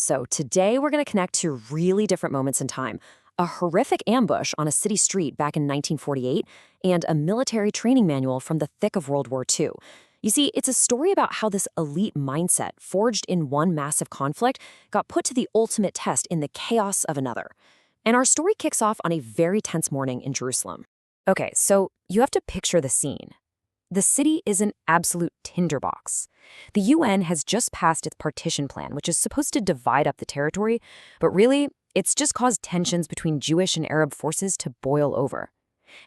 So today we're going to connect to really different moments in time. A horrific ambush on a city street back in 1948 and a military training manual from the thick of World War II. You see, it's a story about how this elite mindset, forged in one massive conflict, got put to the ultimate test in the chaos of another. And our story kicks off on a very tense morning in Jerusalem. Okay, so you have to picture the scene. The city is an absolute tinderbox. The UN has just passed its partition plan, which is supposed to divide up the territory, but really, it's just caused tensions between Jewish and Arab forces to boil over.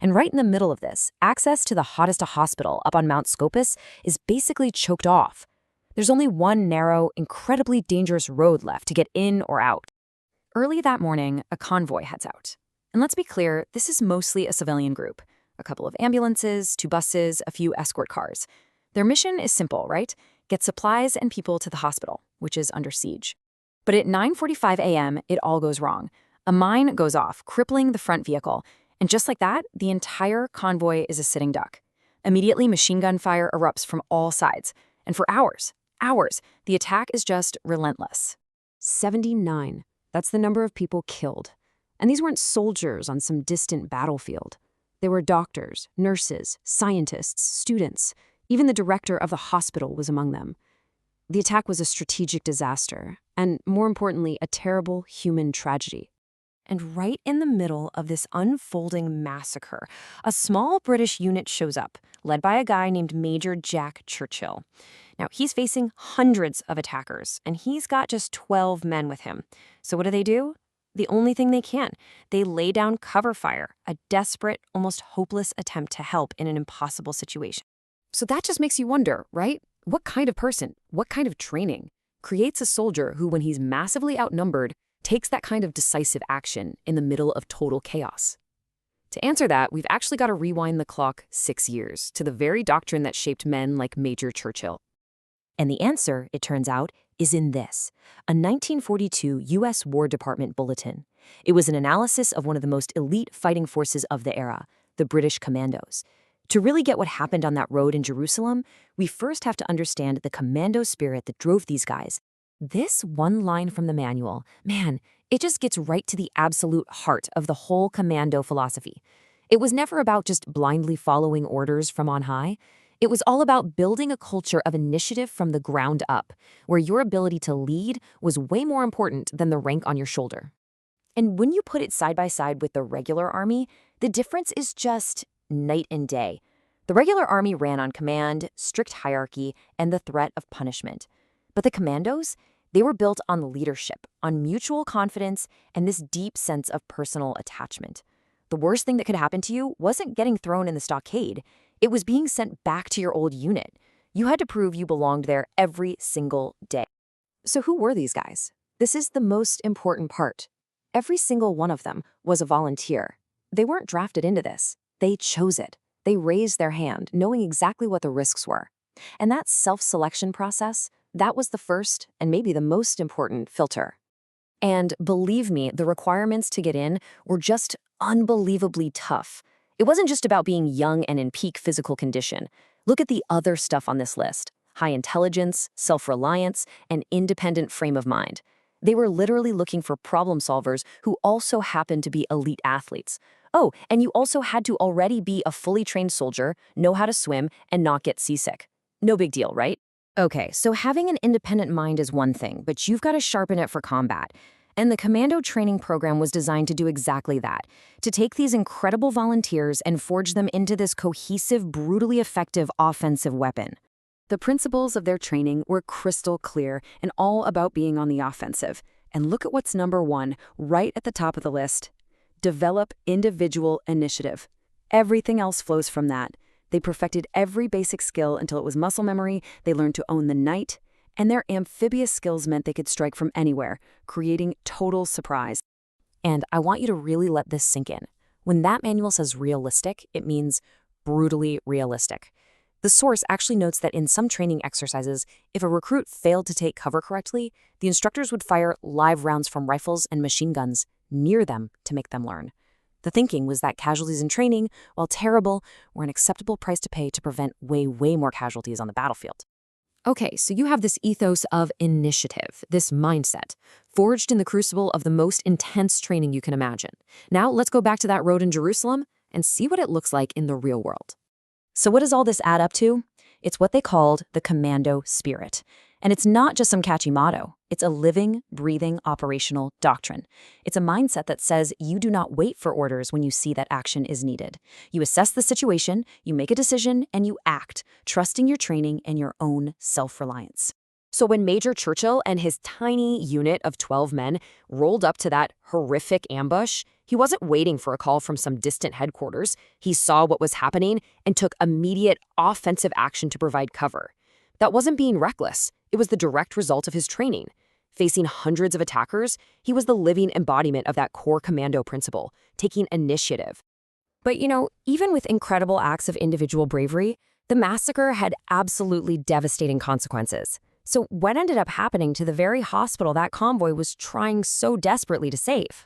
And right in the middle of this, access to the Hadassah hospital up on Mount Scopus is basically choked off. There's only one narrow, incredibly dangerous road left to get in or out. Early that morning, a convoy heads out. And let's be clear, this is mostly a civilian group. A couple of ambulances, 2 buses, a few escort cars. Their mission is simple, right? Get supplies and people to the hospital, which is under siege. But at 9:45 a.m., it all goes wrong. A mine goes off, crippling the front vehicle. And just like that, the entire convoy is a sitting duck. Immediately, machine gun fire erupts from all sides. And for hours, the attack is just relentless. 79. That's the number of people killed. And these weren't soldiers on some distant battlefield. They were doctors, nurses, scientists, students. Even the director of the hospital was among them. The attack was a strategic disaster, and more importantly, a terrible human tragedy. And right in the middle of this unfolding massacre, a small British unit shows up, led by a guy named Major Jack Churchill. Now, he's facing hundreds of attackers, and he's got just 12 men with him. So what do? The only thing they can. They lay down cover fire, a desperate, almost hopeless attempt to help in an impossible situation. So that just makes you wonder, right? What kind of person, what kind of training creates a soldier who, when he's massively outnumbered, takes that kind of decisive action in the middle of total chaos? To answer that, we've actually got to rewind the clock 6 years to the very doctrine that shaped men like Major Churchill. And the answer, it turns out, is in this, a 1942 U.S. War Department Bulletin. It was an analysis of one of the most elite fighting forces of the era, the British Commandos. To really get what happened on that road in Jerusalem, we first have to understand the Commando Spirit that drove these guys. This one line from the manual, man, it just gets right to the absolute heart of the whole Commando philosophy. It was never about just blindly following orders from on high. It was all about building a culture of initiative from the ground up, where your ability to lead was way more important than the rank on your shoulder. And when you put it side by side with the regular army, the difference is just night and day. The regular army ran on command, strict hierarchy, and the threat of punishment. But the commandos, they were built on leadership, on mutual confidence, and this deep sense of personal attachment. The worst thing that could happen to you wasn't getting thrown in the stockade. It was being sent back to your old unit. You had to prove you belonged there every single day. So who were these guys? This is the most important part. Every single one of them was a volunteer. They weren't drafted into this. They chose it. They raised their hand, knowing exactly what the risks were. And that self-selection process, that was the first and maybe the most important filter. And believe me, the requirements to get in were just unbelievably tough. It wasn't just about being young and in peak physical condition. Look at the other stuff on this list: high intelligence, self-reliance, and independent frame of mind. They were literally looking for problem solvers who also happened to be elite athletes. Oh, and you also had to already be a fully trained soldier, know how to swim, and not get seasick. No big deal, right? Okay, so having an independent mind is one thing, but you've got to sharpen it for combat. And the Commando training program was designed to do exactly that, to take these incredible volunteers and forge them into this cohesive, brutally effective offensive weapon. The principles of their training were crystal clear and all about being on the offensive. And look at what's number 1, right at the top of the list. Develop individual initiative. Everything else flows from that. They perfected every basic skill until it was muscle memory. They learned to own the night. And their amphibious skills meant they could strike from anywhere, creating total surprise. And I want you to really let this sink in. When that manual says realistic, it means brutally realistic. The source actually notes that in some training exercises, if a recruit failed to take cover correctly, the instructors would fire live rounds from rifles and machine guns near them to make them learn. The thinking was that casualties in training, while terrible, were an acceptable price to pay to prevent way more casualties on the battlefield. Okay, so you have this ethos of initiative, this mindset, forged in the crucible of the most intense training you can imagine. Now, let's go back to that road in Jerusalem and see what it looks like in the real world. So, what does all this add up to? It's what they called the Commando Spirit. And it's not just some catchy motto, it's a living, breathing, operational doctrine. It's a mindset that says you do not wait for orders when you see that action is needed. You assess the situation, you make a decision, and you act, trusting your training and your own self-reliance. So when Major Churchill and his tiny unit of 12 men rolled up to that horrific ambush, he wasn't waiting for a call from some distant headquarters. He saw what was happening and took immediate offensive action to provide cover. That wasn't being reckless. It was the direct result of his training. Facing hundreds of attackers, he was the living embodiment of that core commando principle, taking initiative. But even with incredible acts of individual bravery, the massacre had absolutely devastating consequences. So what ended up happening to the very hospital that convoy was trying so desperately to save?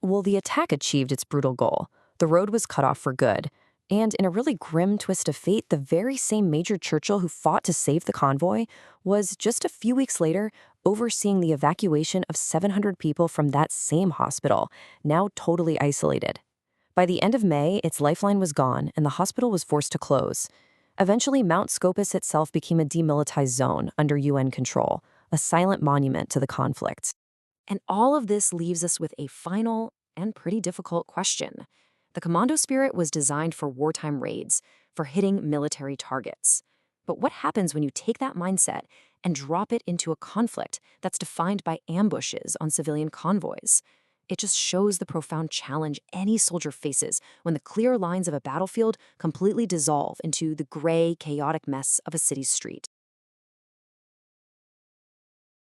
Well, the attack achieved its brutal goal. The road was cut off for good. And in a really grim twist of fate, the very same Major Churchill who fought to save the convoy was, just a few weeks later, overseeing the evacuation of 700 people from that same hospital, now totally isolated. By the end of May, its lifeline was gone, and the hospital was forced to close. Eventually, Mount Scopus itself became a demilitarized zone under UN control, a silent monument to the conflict. And all of this leaves us with a final and pretty difficult question. The Commando Spirit was designed for wartime raids, for hitting military targets. But what happens when you take that mindset and drop it into a conflict that's defined by ambushes on civilian convoys? It just shows the profound challenge any soldier faces when the clear lines of a battlefield completely dissolve into the gray, chaotic mess of a city's street.